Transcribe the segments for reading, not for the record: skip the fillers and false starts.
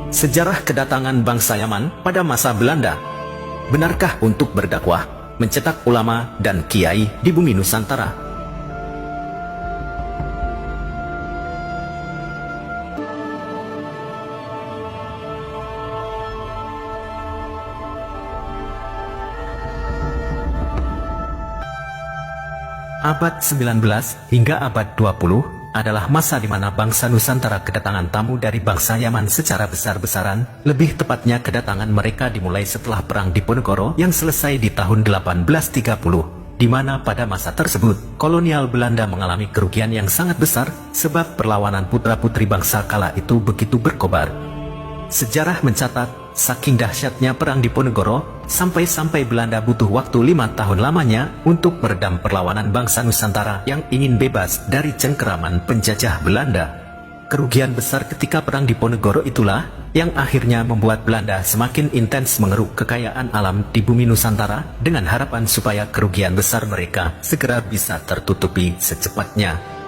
Sejarah kedatangan bangsa Yaman pada masa Belanda. Benarkah untuk berdakwah, mencetak ulama dan kiai di bumi Nusantara? Abad 19 hingga abad 20 adalah masa di mana bangsa Nusantara kedatangan tamu dari bangsa Yaman secara besar-besaran. Lebih tepatnya kedatangan mereka dimulai setelah Perang Diponegoro yang selesai di tahun 1830, di mana pada masa tersebut kolonial Belanda mengalami kerugian yang sangat besar sebab perlawanan putra-putri bangsa kala itu begitu berkobar. Sejarah mencatat, saking dahsyatnya Perang Diponegoro, sampai-sampai Belanda butuh waktu 5 tahun lamanya untuk meredam perlawanan bangsa Nusantara yang ingin bebas dari cengkeraman penjajah Belanda. Kerugian besar ketika Perang Diponegoro itulah yang akhirnya membuat Belanda semakin intens mengeruk kekayaan alam di bumi Nusantara dengan harapan supaya kerugian besar mereka segera bisa tertutupi secepatnya.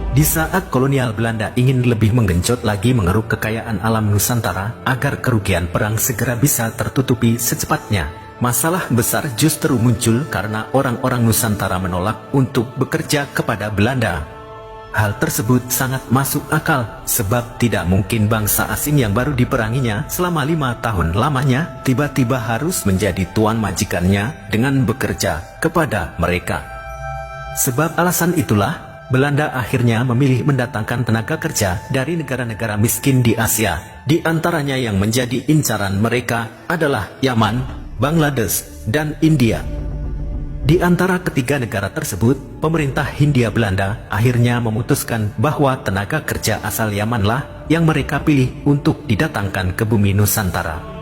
Di saat kolonial Belanda ingin lebih menggenjot lagi mengeruk kekayaan alam Nusantara agar kerugian perang segera bisa tertutupi secepatnya, masalah besar justru muncul karena orang-orang Nusantara menolak untuk bekerja kepada Belanda. Hal tersebut sangat masuk akal, sebab tidak mungkin bangsa asing yang baru diperanginya selama 5 tahun lamanya tiba-tiba harus menjadi tuan majikannya dengan bekerja kepada mereka. Sebab alasan itulah Belanda akhirnya memilih mendatangkan tenaga kerja dari negara-negara miskin di Asia. Di antaranya yang menjadi incaran mereka adalah Yaman, Bangladesh, dan India. Di antara ketiga negara tersebut, pemerintah Hindia Belanda akhirnya memutuskan bahwa tenaga kerja asal Yamanlah yang mereka pilih untuk didatangkan ke bumi Nusantara.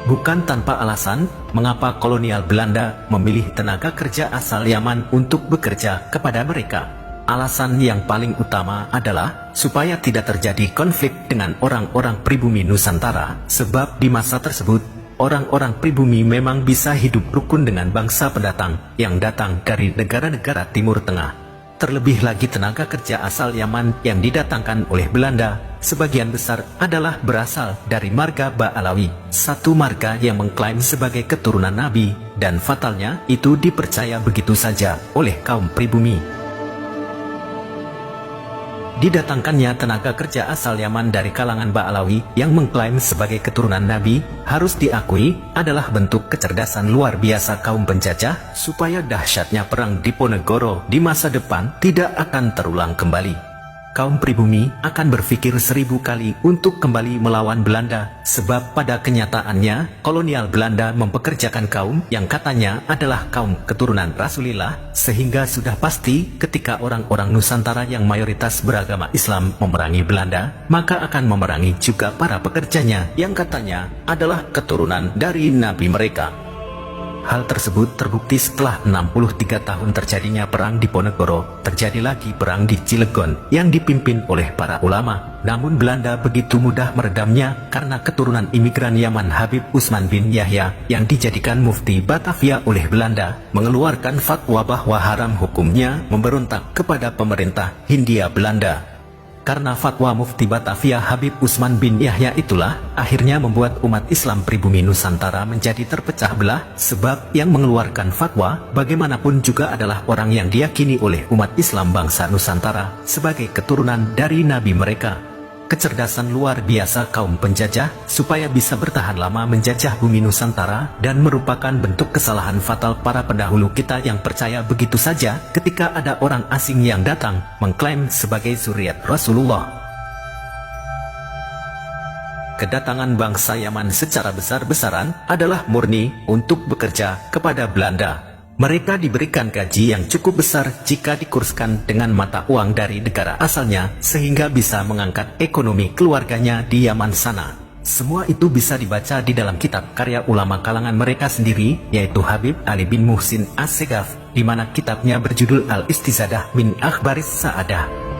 Bukan tanpa alasan, mengapa kolonial Belanda memilih tenaga kerja asal Yaman untuk bekerja kepada mereka. Alasan yang paling utama adalah supaya tidak terjadi konflik dengan orang-orang pribumi Nusantara, sebab di masa tersebut, orang-orang pribumi memang bisa hidup rukun dengan bangsa pendatang yang datang dari negara-negara Timur Tengah. Terlebih lagi tenaga kerja asal Yaman yang didatangkan oleh Belanda, sebagian besar adalah berasal dari marga Ba'alawi, satu marga yang mengklaim sebagai keturunan Nabi, dan fatalnya itu dipercaya begitu saja oleh kaum pribumi. Didatangkannya tenaga kerja asal Yaman dari kalangan Ba'alawi yang mengklaim sebagai keturunan Nabi harus diakui adalah bentuk kecerdasan luar biasa kaum penjajah supaya dahsyatnya Perang Diponegoro di masa depan tidak akan terulang kembali. Kaum pribumi akan berpikir 1000 kali untuk kembali melawan Belanda, sebab pada kenyataannya kolonial Belanda mempekerjakan kaum yang katanya adalah kaum keturunan Rasulullah, sehingga sudah pasti ketika orang-orang Nusantara yang mayoritas beragama Islam memerangi Belanda, maka akan memerangi juga para pekerjanya yang katanya adalah keturunan dari Nabi mereka. Hal tersebut terbukti setelah 63 tahun terjadinya Perang Diponegoro, terjadi lagi Perang di Cilegon yang dipimpin oleh para ulama. Namun Belanda begitu mudah meredamnya karena keturunan imigran Yaman Habib Usman bin Yahya yang dijadikan mufti Batavia oleh Belanda, mengeluarkan fatwa bahwa haram hukumnya memberontak kepada pemerintah Hindia Belanda. Karena fatwa mufti Batavia Habib Usman bin Yahya itulah akhirnya membuat umat Islam pribumi Nusantara menjadi terpecah belah, sebab yang mengeluarkan fatwa bagaimanapun juga adalah orang yang diyakini oleh umat Islam bangsa Nusantara sebagai keturunan dari Nabi mereka. Kecerdasan luar biasa kaum penjajah supaya bisa bertahan lama menjajah bumi Nusantara dan merupakan bentuk kesalahan fatal para pendahulu kita yang percaya begitu saja ketika ada orang asing yang datang mengklaim sebagai zuriat Rasulullah. Kedatangan bangsa Yaman secara besar-besaran adalah murni untuk bekerja kepada Belanda. Mereka diberikan gaji yang cukup besar jika dikurskan dengan mata uang dari negara asalnya, sehingga bisa mengangkat ekonomi keluarganya di Yaman sana. Semua itu bisa dibaca di dalam kitab karya ulama kalangan mereka sendiri, yaitu Habib Ali bin Muhsin As-Segaf, di mana kitabnya berjudul Al-Istizadah min Akhbaris Sa'adah.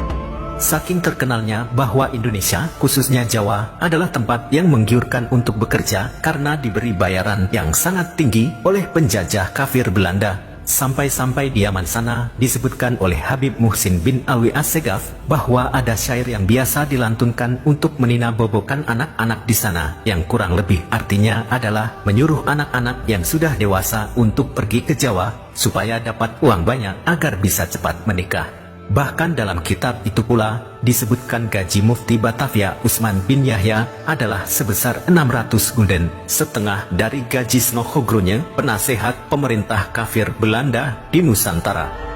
Saking terkenalnya bahwa Indonesia, khususnya Jawa, adalah tempat yang menggiurkan untuk bekerja karena diberi bayaran yang sangat tinggi oleh penjajah kafir Belanda, Sampai-sampai di Yaman sana disebutkan oleh Habib Muhsin bin Alwi Assegaf bahwa ada syair yang biasa dilantunkan untuk meninabobokan anak-anak di sana, yang kurang lebih artinya adalah menyuruh anak-anak yang sudah dewasa untuk pergi ke Jawa supaya dapat uang banyak agar bisa cepat menikah. Bahkan dalam kitab itu pula disebutkan gaji Mufti Batavia Usman bin Yahya adalah sebesar 600 gulden, setengah dari gaji Snoghogronya, penasehat pemerintah kafir Belanda di Nusantara.